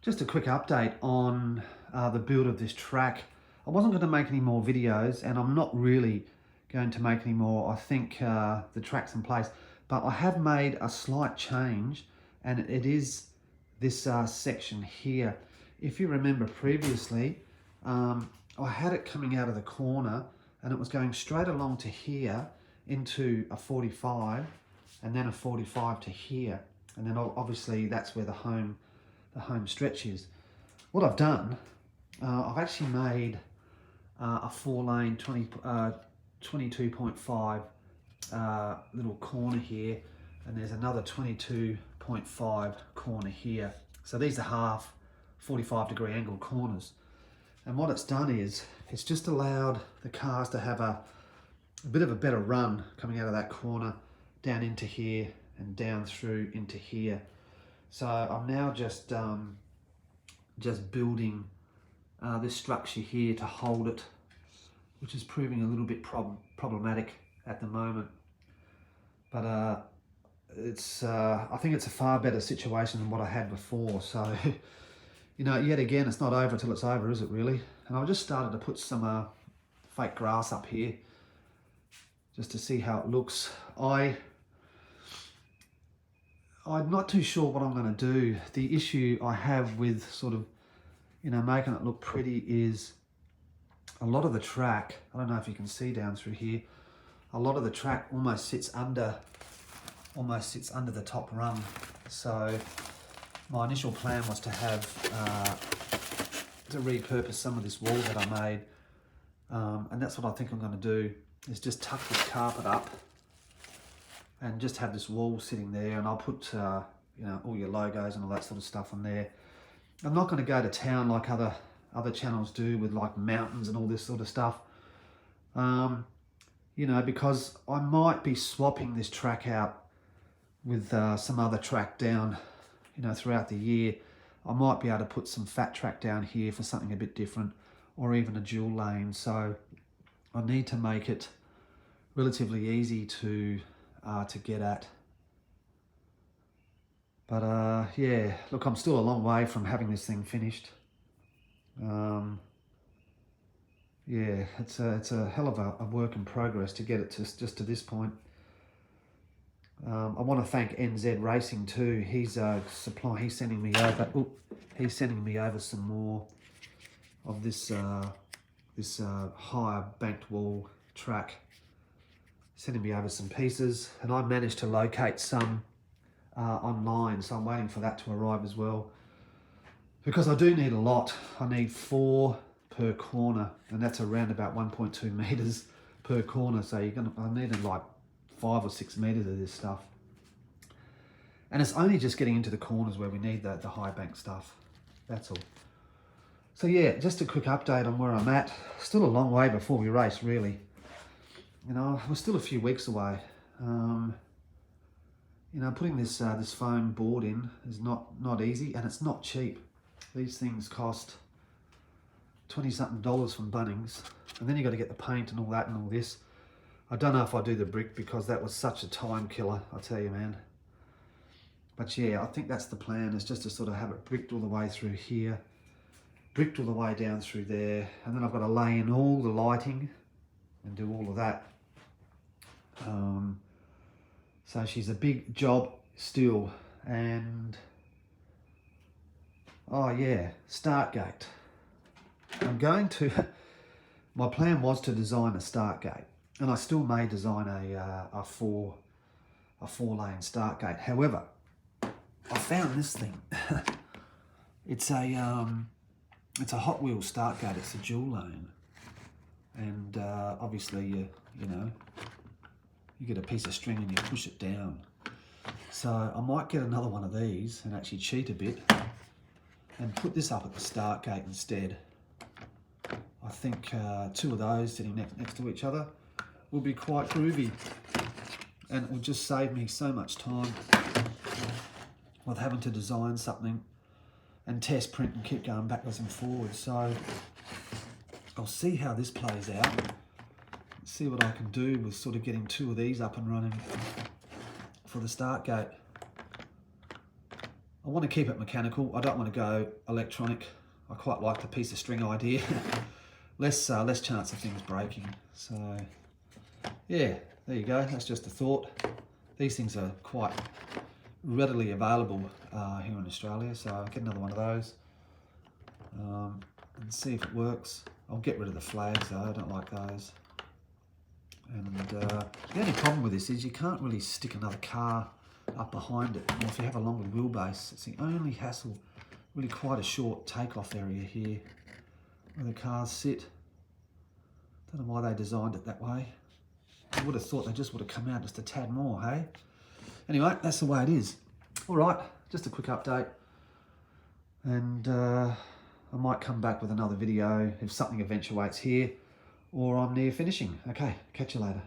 Just a quick update on the build of this track. I wasn't going to make any more videos, and I'm not really going to make any more. I think the track's in place, but I have made a slight change, and it is this section here. If you remember previously, I had it coming out of the corner, and it was going straight along to here into a 45, and then a 45 to here, and then obviously that's where the home stretch is. What I've done, I've actually made a 4-lane 22.5 little corner here, and there's another 22.5 corner here. So these are half 45-degree angle corners. And what it's done is it's just allowed the cars to have a bit of a better run coming out of that corner down into here and down through into here. So I'm now just building this structure here to hold it, which is proving a little bit problematic at the moment. But I think it's a far better situation than what I had before. So, you know, yet again, it's not over till it's over, is it really? And I've just started to put some fake grass up here just to see how it looks. I'm not too sure what I'm going to do. The issue I have with sort of, you know, making it look pretty is a lot of the track, I don't know if you can see down through here, a lot of the track almost sits under the top rung. So my initial plan was to have, to repurpose some of this wall that I made. And that's what I think I'm going to do, is just tuck this carpet up and just have this wall sitting there, and I'll put you know, all your logos and all that sort of stuff on there. I'm not going to go to town like other channels do with like mountains and all this sort of stuff, you know, because I might be swapping this track out with some other track down, you know, throughout the year. I might be able to put some fat track down here for something a bit different, or even a dual lane. So I need to make it relatively easy to get at. But yeah, look, I'm still a long way from having this thing finished. Yeah, it's a hell of a work in progress to get it to just to this point. I want to thank NZ Racing too. He's sending me over. He's sending me over some more of this higher banked wall track. Sending me over some pieces, and I managed to locate some online, so I'm waiting for that to arrive as well, because I do need a lot. I need 4 per corner, and that's around about 1.2 meters per corner. So I needed like 5 or 6 meters of this stuff, and it's only just getting into the corners where we need the high bank stuff. That's all. So yeah, just a quick update on where I'm at. Still a long way before we race, really. You know, we're still a few weeks away. You know, putting this foam board in is not easy, and it's not cheap. These things cost $20-something from Bunnings, and then you got to get the paint and all that and all this. I don't know if I do the brick, because that was such a time killer, I tell you, man. But yeah, I think that's the plan, is just to sort of have it bricked all the way through here, bricked all the way down through there, and then I've got to lay in all the lighting and do all of that. So she's a big job still. And oh yeah, start gate. I'm going to, my plan was to design a start gate, and I still may design a 4-lane start gate. However, I found this thing. It's a Hot Wheels start gate. It's a dual lane, and obviously you know, you get a piece of string and you push it down. So I might get another one of these and actually cheat a bit and put this up at the start gate instead. I think 2 of those sitting next to each other will be quite groovy, and it will just save me so much time with having to design something and test print and keep going backwards and forwards. So I'll see how this plays out, see what I can do with sort of getting 2 of these up and running for the start gate. I want to keep it mechanical. I don't want to go electronic. I quite like the piece of string idea. less chance of things breaking. So yeah, there you go. That's just a thought. These things are quite readily available here in Australia, so I'll get another one of those and see if it works. I'll get rid of the flags though, I don't like those. And the only problem with this is you can't really stick another car up behind it. Or if you have a longer wheelbase, it's the only hassle. Really quite a short takeoff area here where the cars sit. Don't know why they designed it that way. I would have thought they just would have come out just a tad more, hey? Anyway, that's the way it is. All right, just a quick update. And I might come back with another video if something eventuates here or I'm near finishing. Okay, catch you later.